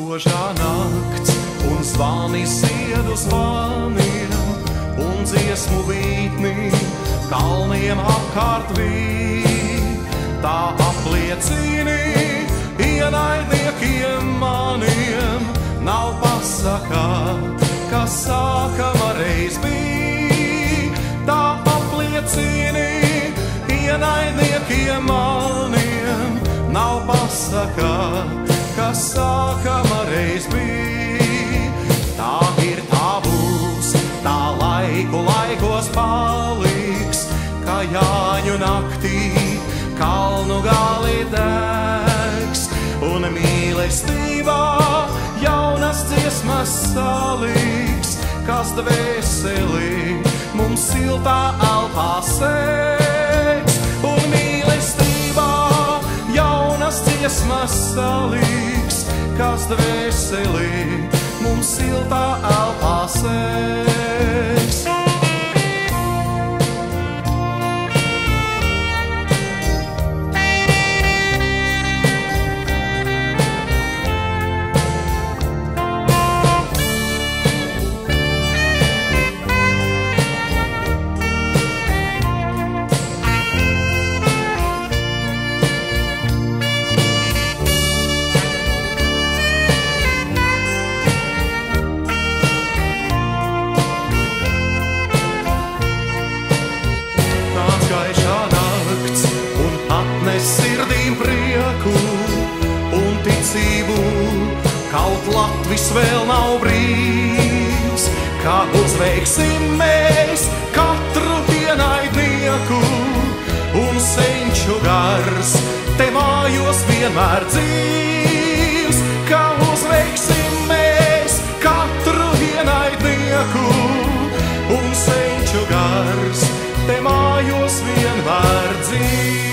spožā nakts, un zvani zied uz zvaniem, un dziesmu vītnī kalniem apkārt vīd. Tā apliecini ienaidniekiem maniem, nav pasakā, kas sākama reiz bij. Tā apliecini ienaidniekiem maniem, nav pasakā, kas sākama reiz bij. Tā ir, tā būs, tā laiku laikos paliks, kā Jāņu naktī kalnu gali degs, un mīlestībā jaunas dziesmas saliks, kas dvēselī mums siltā elpā sēgs. Un mīlestībā jaunas dziesmas saliks, kas dvēselī mums siltā elpā sēgs. Sirdīm prieku un ticību, kaut Latvis vēl nav brīvs, kā uzveiksim mēs katru ienaidnieku, un senču gars te mājos vienmēr dzīvs, kā uzveiksim mēs katru ienaidnieku, un senču gars te mājos vienmēr dzīvs.